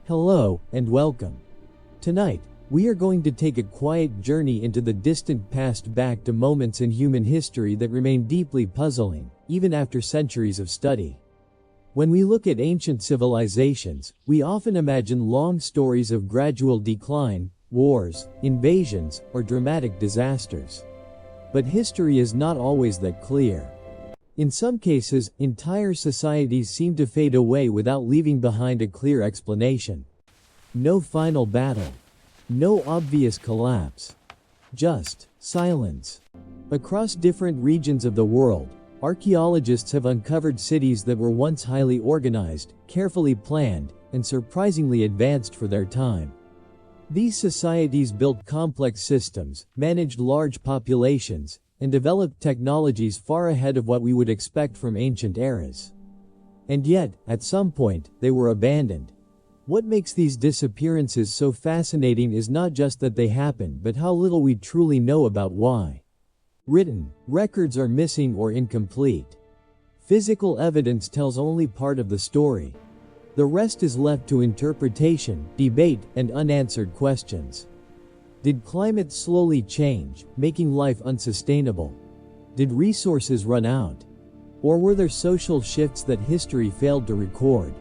Hello, and welcome. Tonight, we are going to take a quiet journey into the distant past, back to moments in human history that remain deeply puzzling, even after centuries of study. When we look at ancient civilizations, we often imagine long stories of gradual decline, wars, invasions, or dramatic disasters. But history is not always that clear. In some cases, entire societies seem to fade away without leaving behind a clear explanation. No final battle. No obvious collapse. Just silence. Across different regions of the world, archaeologists have uncovered cities that were once highly organized, carefully planned, and surprisingly advanced for their time. These societies built complex systems, managed large populations, and developed technologies far ahead of what we would expect from ancient eras. And yet, at some point, they were abandoned. What makes these disappearances so fascinating is not just that they happened, but how little we truly know about why. Written records are missing or incomplete. Physical evidence tells only part of the story. The rest is left to interpretation, debate, and unanswered questions. Did climate slowly change, making life unsustainable? Did resources run out? Or were there social shifts that history failed to record?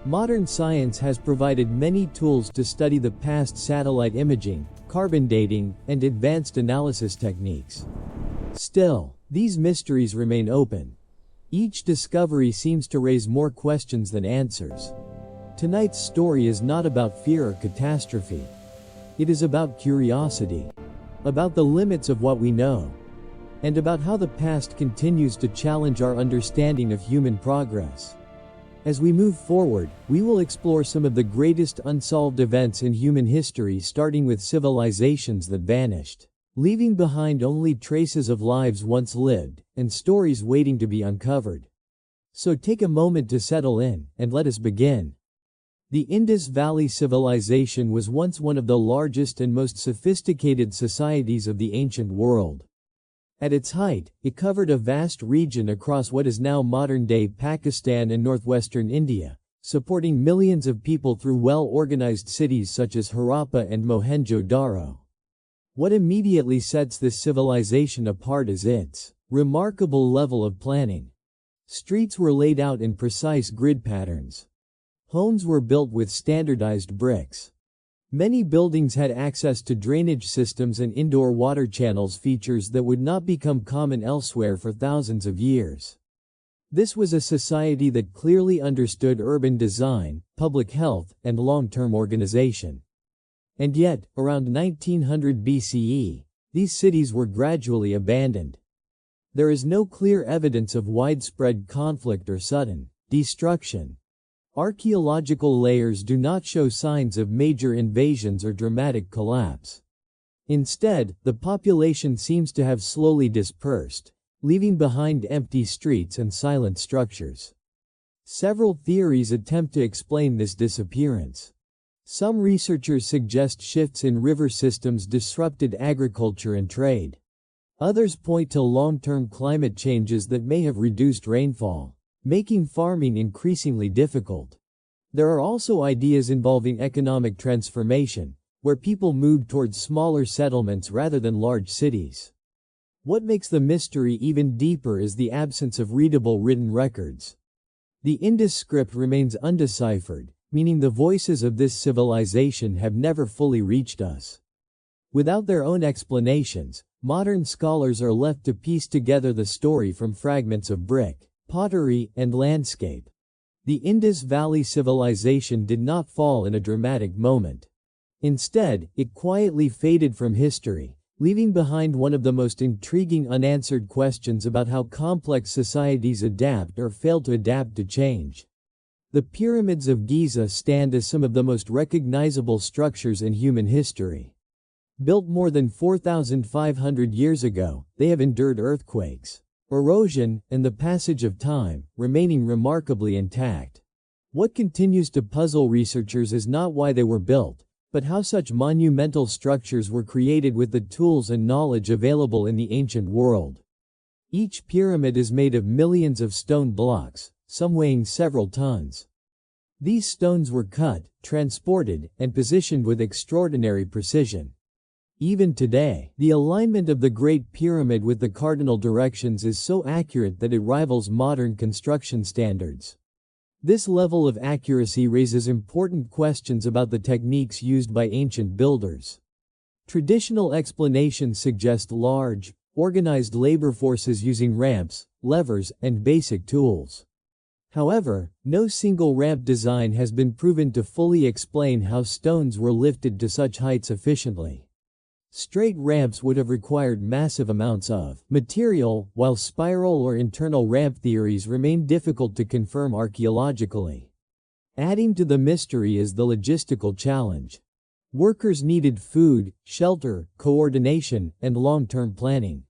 Modern science has provided many tools to study the past: satellite imaging, carbon dating, and advanced analysis techniques. Still, these mysteries remain open. Each discovery seems to raise more questions than answers. Tonight's story is not about fear or catastrophe. It is about curiosity, about the limits of what we know, and about how the past continues to challenge our understanding of human progress. As we move forward, we will explore some of the greatest unsolved events in human history, starting with civilizations that vanished, leaving behind only traces of lives once lived, and stories waiting to be uncovered. So take a moment to settle in, and let us begin. The Indus Valley Civilization was once one of the largest and most sophisticated societies of the ancient world. At its height, it covered a vast region across what is now modern-day Pakistan and northwestern India, supporting millions of people through well-organized cities such as Harappa and Mohenjo-Daro. What immediately sets this civilization apart is its remarkable level of planning. Streets were laid out in precise grid patterns. Homes were built with standardized bricks. Many buildings had access to drainage systems and indoor water channels, features that would not become common elsewhere for thousands of years. This was a society that clearly understood urban design, public health, and long-term organization. And yet, around 1900 BCE, these cities were gradually abandoned. There is no clear evidence of widespread conflict or sudden destruction. Archaeological layers do not show signs of major invasions or dramatic collapse. Instead, the population seems to have slowly dispersed, leaving behind empty streets and silent structures. Several theories attempt to explain this disappearance. Some researchers suggest shifts in river systems disrupted agriculture and trade. Others point to long-term climate changes that may have reduced rainfall, making farming increasingly difficult. There are also ideas involving economic transformation, where people moved towards smaller settlements rather than large cities. What makes the mystery even deeper is the absence of readable written records. The Indus script remains undeciphered, meaning the voices of this civilization have never fully reached us. Without their own explanations, modern scholars are left to piece together the story from fragments of brick, pottery, and landscape. The Indus Valley Civilization did not fall in a dramatic moment. Instead, it quietly faded from history, leaving behind one of the most intriguing unanswered questions about how complex societies adapt or fail to adapt to change. The pyramids of Giza stand as some of the most recognizable structures in human history. Built more than 4,500 years ago, they have endured earthquakes, erosion, and the passage of time, remaining remarkably intact. What continues to puzzle researchers is not why they were built, but how such monumental structures were created with the tools and knowledge available in the ancient world. Each pyramid is made of millions of stone blocks, some weighing several tons. These stones were cut, transported, and positioned with extraordinary precision. Even today, the alignment of the Great Pyramid with the cardinal directions is so accurate that it rivals modern construction standards. This level of accuracy raises important questions about the techniques used by ancient builders. Traditional explanations suggest large, organized labor forces using ramps, levers, and basic tools. However, no single ramp design has been proven to fully explain how stones were lifted to such heights efficiently. Straight ramps would have required massive amounts of material, while spiral or internal ramp theories remain difficult to confirm archaeologically. Adding to the mystery is the logistical challenge. Workers needed food, shelter, coordination, and long-term planning.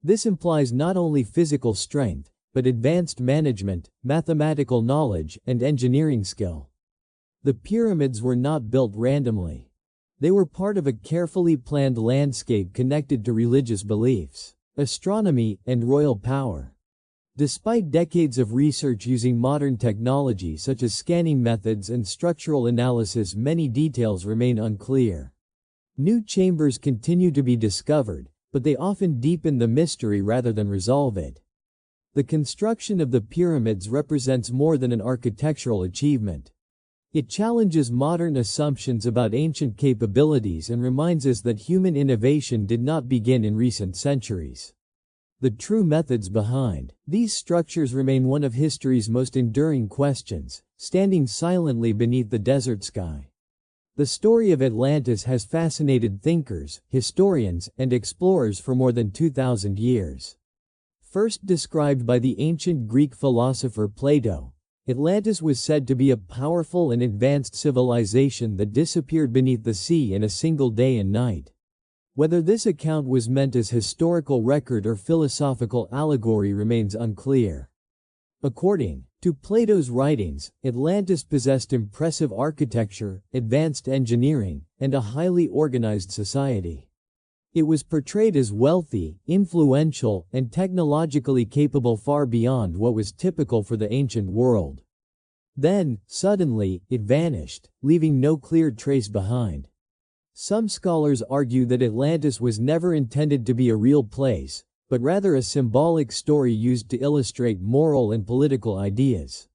This implies not only physical strength, but advanced management, mathematical knowledge, and engineering skill. The pyramids were not built randomly. They were part of a carefully planned landscape connected to religious beliefs, astronomy, and royal power. Despite decades of research using modern technology such as scanning methods and structural analysis, many details remain unclear. New chambers continue to be discovered, but they often deepen the mystery rather than resolve it. The construction of the pyramids represents more than an architectural achievement. It challenges modern assumptions about ancient capabilities and reminds us that human innovation did not begin in recent centuries. The true methods behind these structures remain one of history's most enduring questions, standing silently beneath the desert sky. The story of Atlantis has fascinated thinkers, historians, and explorers for more than 2,000 years. First described by the ancient Greek philosopher Plato, Atlantis was said to be a powerful and advanced civilization that disappeared beneath the sea in a single day and night. Whether this account was meant as historical record or philosophical allegory remains unclear. According to Plato's writings, Atlantis possessed impressive architecture, advanced engineering, and a highly organized society. It was portrayed as wealthy, influential, and technologically capable far beyond what was typical for the ancient world. Then, suddenly, it vanished, leaving no clear trace behind. Some scholars argue that Atlantis was never intended to be a real place, but rather a symbolic story used to illustrate moral and political ideas.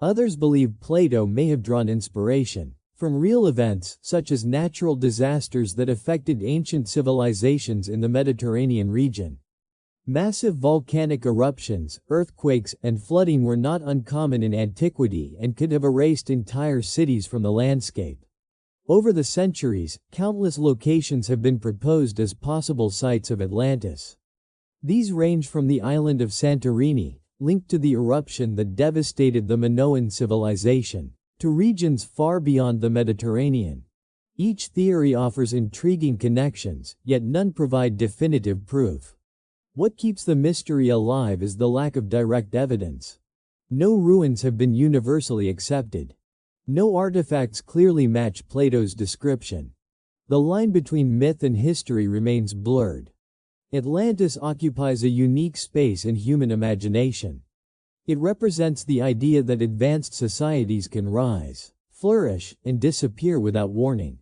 Others believe Plato may have drawn inspiration from real events such as natural disasters that affected ancient civilizations in the Mediterranean region. Massive volcanic eruptions, earthquakes, and flooding were not uncommon in antiquity and could have erased entire cities from the landscape. Over the centuries, countless locations have been proposed as possible sites of Atlantis. These range from the island of Santorini, linked to the eruption that devastated the Minoan civilization, to regions far beyond the Mediterranean. Each theory offers intriguing connections, yet none provide definitive proof. What keeps the mystery alive is the lack of direct evidence. No ruins have been universally accepted. No artifacts clearly match Plato's description. The line between myth and history remains blurred. Atlantis occupies a unique space in human imagination. It represents the idea that advanced societies can rise, flourish, and disappear without warning.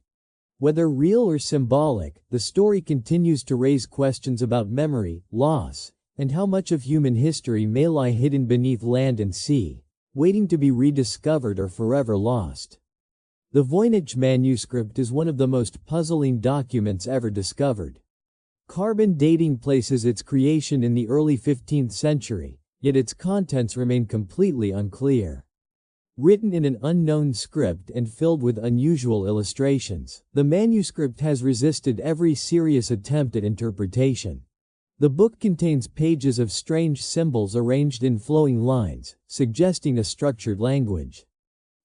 Whether real or symbolic, the story continues to raise questions about memory, loss, and how much of human history may lie hidden beneath land and sea, waiting to be rediscovered or forever lost. The Voynich manuscript is one of the most puzzling documents ever discovered. Carbon dating places its creation in the early 15th century, yet its contents remain completely unclear. Written in an unknown script and filled with unusual illustrations, the manuscript has resisted every serious attempt at interpretation. The book contains pages of strange symbols arranged in flowing lines, suggesting a structured language.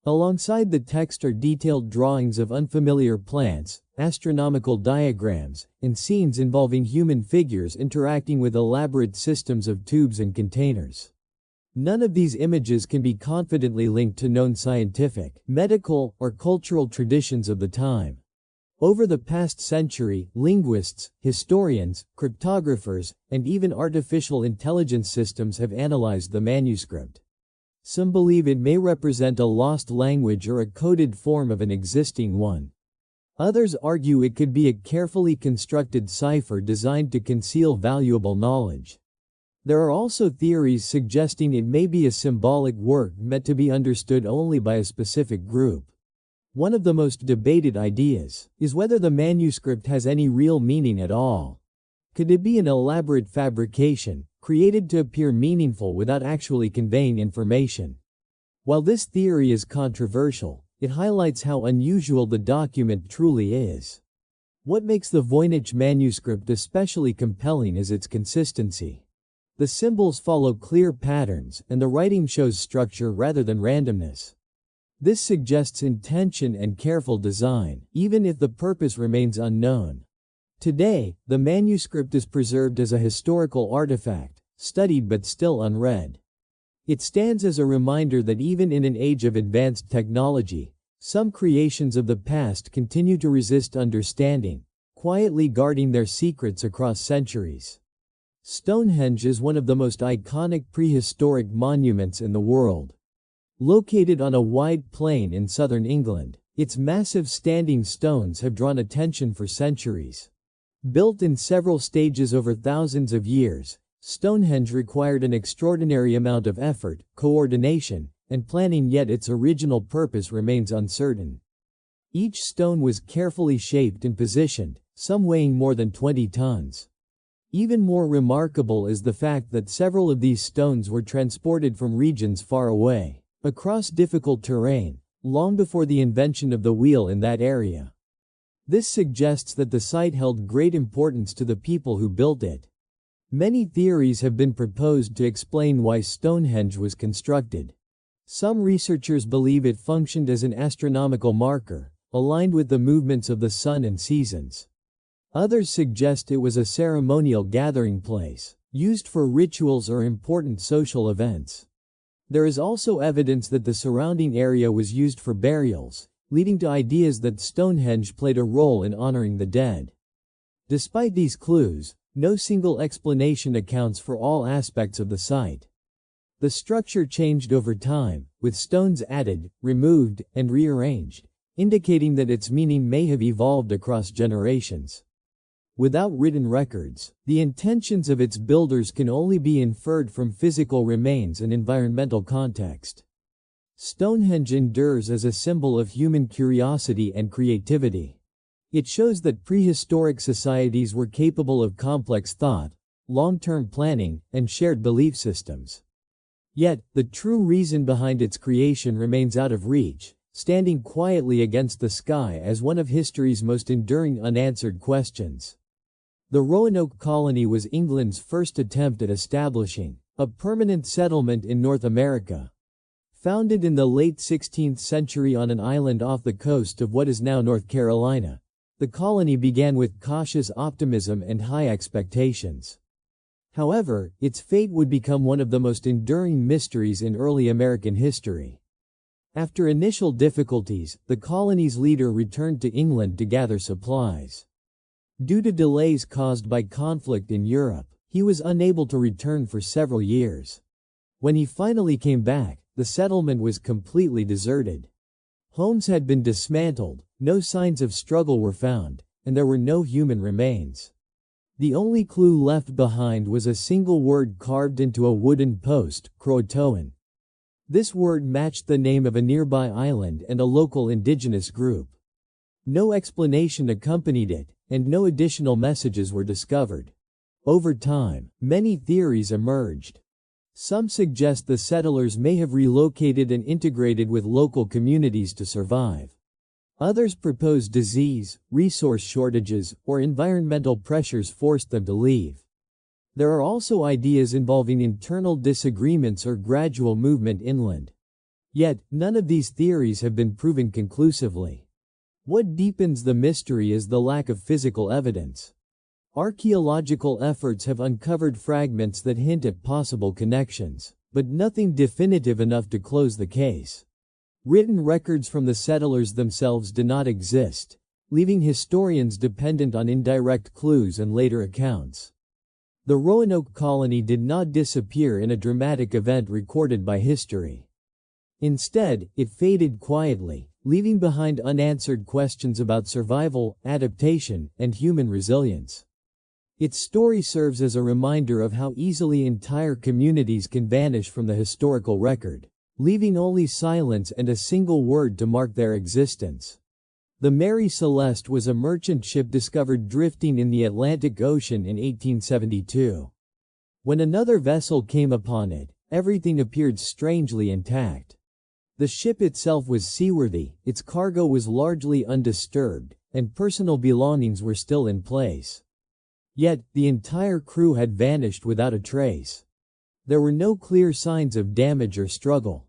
Alongside the text are detailed drawings of unfamiliar plants, astronomical diagrams, and scenes involving human figures interacting with elaborate systems of tubes and containers. None of these images can be confidently linked to known scientific, medical, or cultural traditions of the time. Over the past century, linguists, historians, cryptographers, and even artificial intelligence systems have analyzed the manuscript. Some believe it may represent a lost language or a coded form of an existing one. Others argue it could be a carefully constructed cipher designed to conceal valuable knowledge. There are also theories suggesting it may be a symbolic work meant to be understood only by a specific group. One of the most debated ideas is whether the manuscript has any real meaning at all. Could it be an elaborate fabrication, created to appear meaningful without actually conveying information? While this theory is controversial, it highlights how unusual the document truly is. What makes the Voynich manuscript especially compelling is its consistency. The symbols follow clear patterns, and the writing shows structure rather than randomness. This suggests intention and careful design, even if the purpose remains unknown. Today, the manuscript is preserved as a historical artifact, studied but still unread. It stands as a reminder that even in an age of advanced technology, some creations of the past continue to resist understanding, quietly guarding their secrets across centuries. Stonehenge is one of the most iconic prehistoric monuments in the world. Located on a wide plain in southern England, its massive standing stones have drawn attention for centuries. Built in several stages over thousands of years, Stonehenge required an extraordinary amount of effort, coordination, and planning, yet its original purpose remains uncertain. Each stone was carefully shaped and positioned, some weighing more than 20 tons. Even more remarkable is the fact that several of these stones were transported from regions far away, across difficult terrain, long before the invention of the wheel in that area. This suggests that the site held great importance to the people who built it. Many theories have been proposed to explain why Stonehenge was constructed. Some researchers believe it functioned as an astronomical marker, aligned with the movements of the sun and seasons. Others suggest it was a ceremonial gathering place, used for rituals or important social events. There is also evidence that the surrounding area was used for burials, leading to ideas that Stonehenge played a role in honoring the dead. Despite these clues, no single explanation accounts for all aspects of the site. The structure changed over time, with stones added, removed, and rearranged, indicating that its meaning may have evolved across generations. Without written records, the intentions of its builders can only be inferred from physical remains and environmental context. Stonehenge endures as a symbol of human curiosity and creativity. It shows that prehistoric societies were capable of complex thought, long-term planning, and shared belief systems. Yet, the true reason behind its creation remains out of reach, standing quietly against the sky as one of history's most enduring unanswered questions. The Roanoke colony was England's first attempt at establishing a permanent settlement in North America. Founded in the late 16th century on an island off the coast of what is now North Carolina, the colony began with cautious optimism and high expectations. However, its fate would become one of the most enduring mysteries in early American history. After initial difficulties, the colony's leader returned to England to gather supplies. Due to delays caused by conflict in Europe, he was unable to return for several years. When he finally came back, the settlement was completely deserted. Homes had been dismantled, no signs of struggle were found, and there were no human remains. The only clue left behind was a single word carved into a wooden post, Croatoan. This word matched the name of a nearby island and a local indigenous group. No explanation accompanied it, and no additional messages were discovered. Over time, many theories emerged. Some suggest the settlers may have relocated and integrated with local communities to survive. Others propose disease, resource shortages, or environmental pressures forced them to leave. There are also ideas involving internal disagreements or gradual movement inland. Yet, none of these theories have been proven conclusively. What deepens the mystery is the lack of physical evidence. Archaeological efforts have uncovered fragments that hint at possible connections, but nothing definitive enough to close the case. Written records from the settlers themselves do not exist, leaving historians dependent on indirect clues and later accounts. The Roanoke colony did not disappear in a dramatic event recorded by history. Instead, it faded quietly, leaving behind unanswered questions about survival, adaptation, and human resilience. Its story serves as a reminder of how easily entire communities can vanish from the historical record, leaving only silence and a single word to mark their existence. The Mary Celeste was a merchant ship discovered drifting in the Atlantic Ocean in 1872. When another vessel came upon it, everything appeared strangely intact. The ship itself was seaworthy, its cargo was largely undisturbed, and personal belongings were still in place. Yet, the entire crew had vanished without a trace. There were no clear signs of damage or struggle.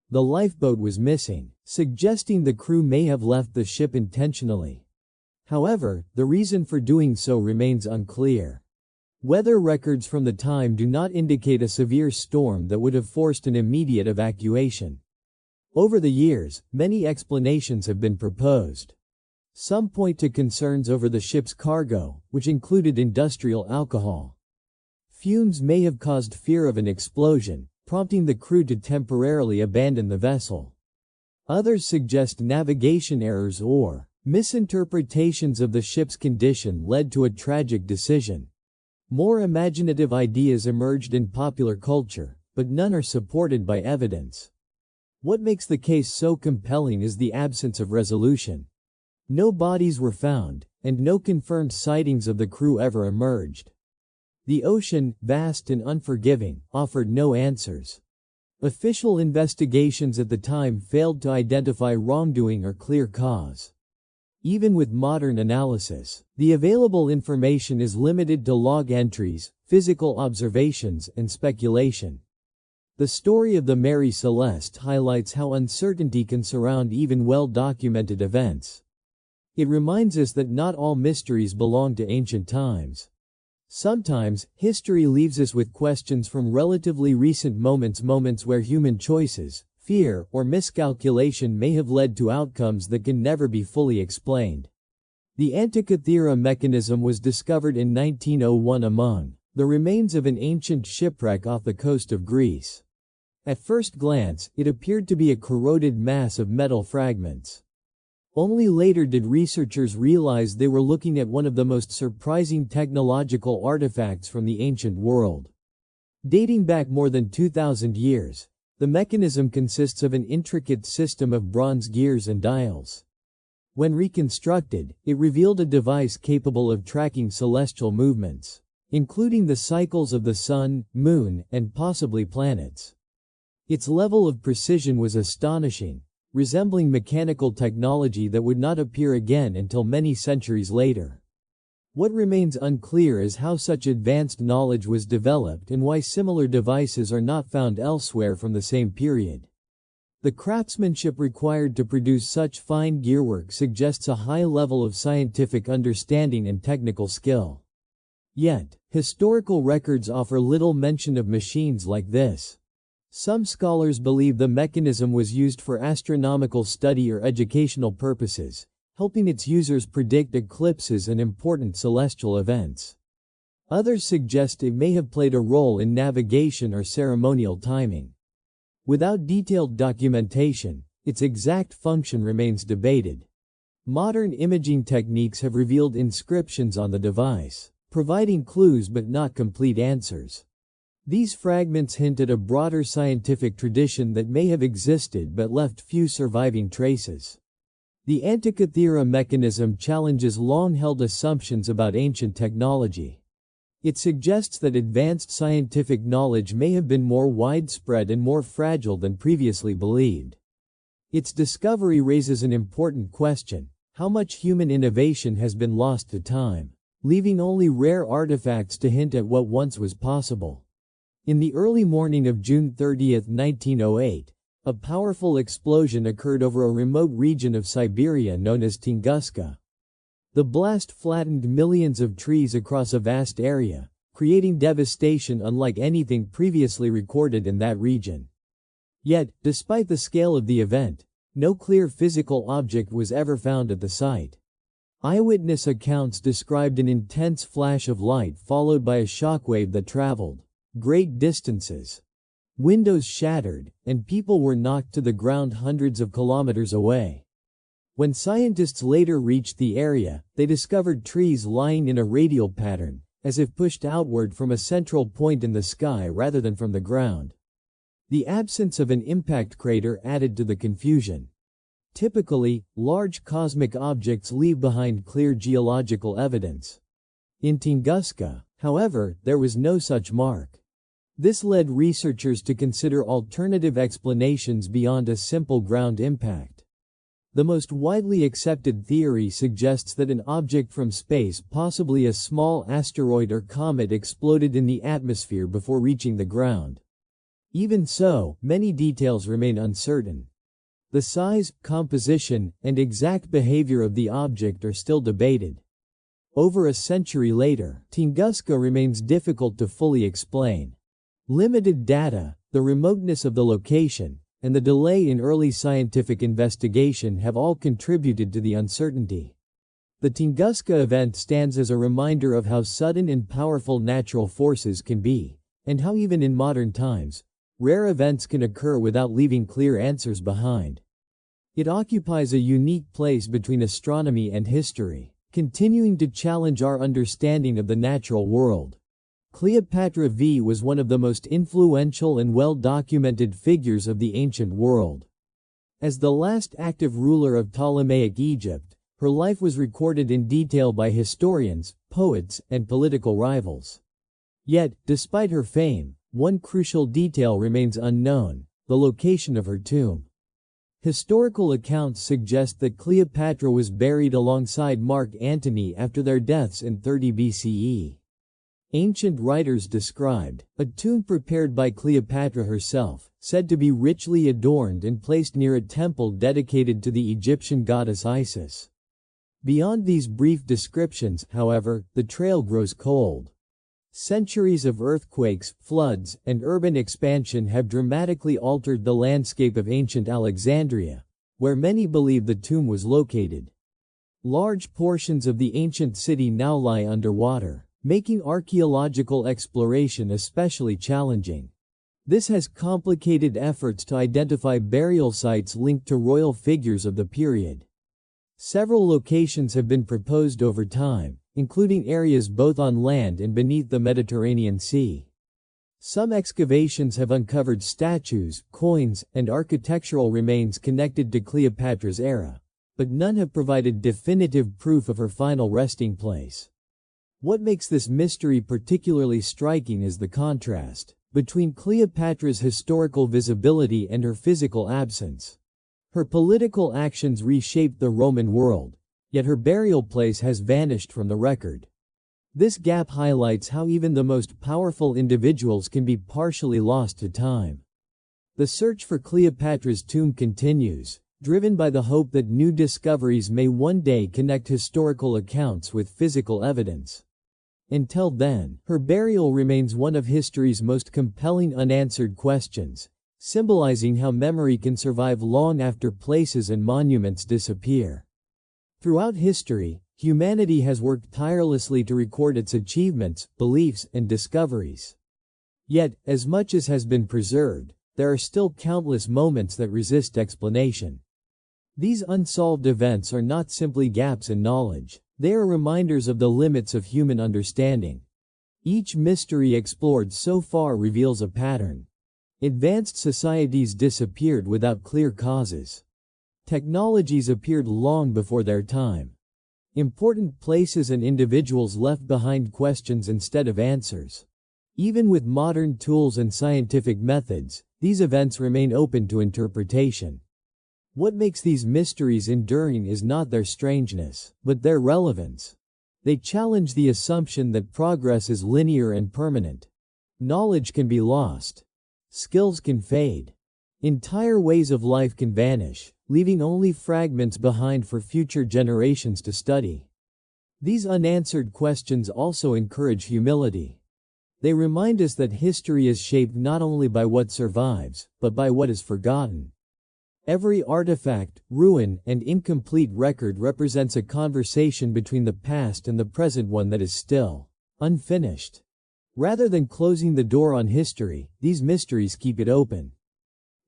The lifeboat was missing, suggesting the crew may have left the ship intentionally. However, the reason for doing so remains unclear. Weather records from the time do not indicate a severe storm that would have forced an immediate evacuation. Over the years, many explanations have been proposed. Some point to concerns over the ship's cargo, which included industrial alcohol. Fumes may have caused fear of an explosion, prompting the crew to temporarily abandon the vessel. Others suggest navigation errors or misinterpretations of the ship's condition led to a tragic decision. More imaginative ideas emerged in popular culture, but none are supported by evidence. What makes the case so compelling is the absence of resolution. No bodies were found, and no confirmed sightings of the crew ever emerged. The ocean, vast and unforgiving, offered no answers. Official investigations at the time failed to identify wrongdoing or clear cause. Even with modern analysis, the available information is limited to log entries, physical observations, and speculation. The story of the Mary Celeste highlights how uncertainty can surround even well-documented events. It reminds us that not all mysteries belong to ancient times. Sometimes, history leaves us with questions from relatively recent moments where human choices, fear, or miscalculation may have led to outcomes that can never be fully explained. The Antikythera mechanism was discovered in 1901 among the remains of an ancient shipwreck off the coast of Greece. At first glance, it appeared to be a corroded mass of metal fragments. Only later did researchers realize they were looking at one of the most surprising technological artifacts from the ancient world. Dating back more than 2,000 years, the mechanism consists of an intricate system of bronze gears and dials. When reconstructed, it revealed a device capable of tracking celestial movements, including the cycles of the sun, moon, and possibly planets. Its level of precision was astonishing, resembling mechanical technology that would not appear again until many centuries later. What remains unclear is how such advanced knowledge was developed and why similar devices are not found elsewhere from the same period. The craftsmanship required to produce such fine gearwork suggests a high level of scientific understanding and technical skill. Yet, historical records offer little mention of machines like this. Some scholars believe the mechanism was used for astronomical study or educational purposes, helping its users predict eclipses and important celestial events. Others suggest it may have played a role in navigation or ceremonial timing. Without detailed documentation, its exact function remains debated. Modern imaging techniques have revealed inscriptions on the device, providing clues but not complete answers. These fragments hint at a broader scientific tradition that may have existed but left few surviving traces. The Antikythera mechanism challenges long-held assumptions about ancient technology. It suggests that advanced scientific knowledge may have been more widespread and more fragile than previously believed. Its discovery raises an important question: how much human innovation has been lost to time, leaving only rare artifacts to hint at what once was possible? In the early morning of June 30, 1908, a powerful explosion occurred over a remote region of Siberia known as Tunguska. The blast flattened millions of trees across a vast area, creating devastation unlike anything previously recorded in that region. Yet, despite the scale of the event, no clear physical object was ever found at the site. Eyewitness accounts described an intense flash of light followed by a shockwave that traveled great distances. Windows shattered, and people were knocked to the ground hundreds of kilometers away. When scientists later reached the area, they discovered trees lying in a radial pattern, as if pushed outward from a central point in the sky rather than from the ground. The absence of an impact crater added to the confusion. Typically, large cosmic objects leave behind clear geological evidence. In Tunguska, however, there was no such mark. This led researchers to consider alternative explanations beyond a simple ground impact. The most widely accepted theory suggests that an object from space, possibly a small asteroid or comet, exploded in the atmosphere before reaching the ground. Even so, many details remain uncertain. The size, composition, and exact behavior of the object are still debated. Over a century later, Tunguska remains difficult to fully explain. Limited data, the remoteness of the location, and the delay in early scientific investigation have all contributed to the uncertainty. The Tunguska event stands as a reminder of how sudden and powerful natural forces can be, and how even in modern times, rare events can occur without leaving clear answers behind. It occupies a unique place between astronomy and history, continuing to challenge our understanding of the natural world. Cleopatra V was one of the most influential and well-documented figures of the ancient world. As the last active ruler of Ptolemaic Egypt, her life was recorded in detail by historians, poets, and political rivals. Yet, despite her fame, one crucial detail remains unknown: the location of her tomb. Historical accounts suggest that Cleopatra was buried alongside Mark Antony after their deaths in 30 BCE. Ancient writers described a tomb prepared by Cleopatra herself, said to be richly adorned and placed near a temple dedicated to the Egyptian goddess Isis. Beyond these brief descriptions, however, the trail grows cold. Centuries of earthquakes, floods, and urban expansion have dramatically altered the landscape of ancient Alexandria, where many believe the tomb was located. Large portions of the ancient city now lie underwater, making archaeological exploration especially challenging. This has complicated efforts to identify burial sites linked to royal figures of the period. Several locations have been proposed over time, including areas both on land and beneath the Mediterranean Sea. Some excavations have uncovered statues, coins, and architectural remains connected to Cleopatra's era, but none have provided definitive proof of her final resting place. What makes this mystery particularly striking is the contrast between Cleopatra's historical visibility and her physical absence. Her political actions reshaped the Roman world, yet her burial place has vanished from the record. This gap highlights how even the most powerful individuals can be partially lost to time. The search for Cleopatra's tomb continues, driven by the hope that new discoveries may one day connect historical accounts with physical evidence. Until then, her burial remains one of history's most compelling unanswered questions, symbolizing how memory can survive long after places and monuments disappear. Throughout history, humanity has worked tirelessly to record its achievements, beliefs, and discoveries. Yet, as much as has been preserved, there are still countless moments that resist explanation. These unsolved events are not simply gaps in knowledge, they are reminders of the limits of human understanding. Each mystery explored so far reveals a pattern. Advanced societies disappeared without clear causes. Technologies appeared long before their time. Important places and individuals left behind questions instead of answers. Even with modern tools and scientific methods, these events remain open to interpretation. What makes these mysteries enduring is not their strangeness, but their relevance. They challenge the assumption that progress is linear and permanent. Knowledge can be lost. Skills can fade. Entire ways of life can vanish, leaving only fragments behind for future generations to study. These unanswered questions also encourage humility. They remind us that history is shaped not only by what survives, but by what is forgotten. Every artifact, ruin, and incomplete record represents a conversation between the past and the present, one that is still unfinished. Rather than closing the door on history, these mysteries keep it open.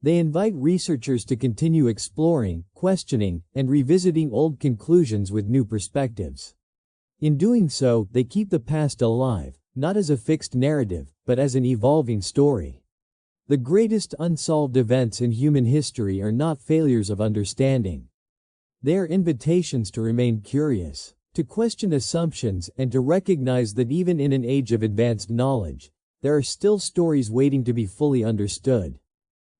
They invite researchers to continue exploring, questioning, and revisiting old conclusions with new perspectives. In doing so, they keep the past alive, not as a fixed narrative, but as an evolving story. The greatest unsolved events in human history are not failures of understanding. They are invitations to remain curious, to question assumptions, and to recognize that even in an age of advanced knowledge, there are still stories waiting to be fully understood.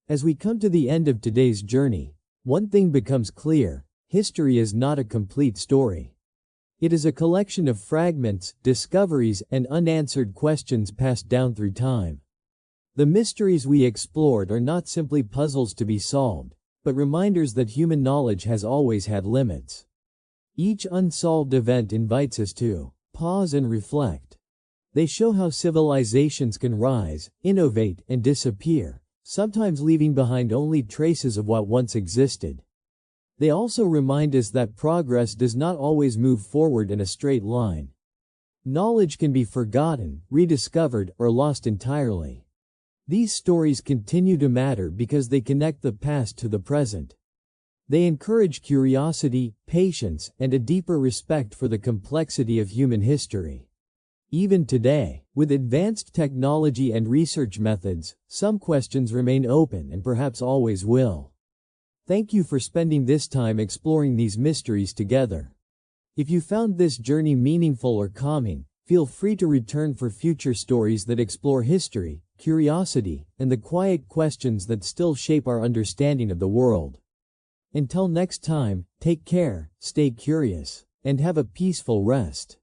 As we come to the end of today's journey, one thing becomes clear: history is not a complete story. It is a collection of fragments, discoveries, and unanswered questions passed down through time. The mysteries we explored are not simply puzzles to be solved, but reminders that human knowledge has always had limits. Each unsolved event invites us to pause and reflect. They show how civilizations can rise, innovate, and disappear, sometimes leaving behind only traces of what once existed. They also remind us that progress does not always move forward in a straight line. Knowledge can be forgotten, rediscovered, or lost entirely. These stories continue to matter because they connect the past to the present. They encourage curiosity, patience, and a deeper respect for the complexity of human history. Even today, with advanced technology and research methods, some questions remain open and perhaps always will. Thank you for spending this time exploring these mysteries together. If you found this journey meaningful or calming, feel free to return for future stories that explore history, curiosity, and the quiet questions that still shape our understanding of the world. Until next time, take care, stay curious, and have a peaceful rest.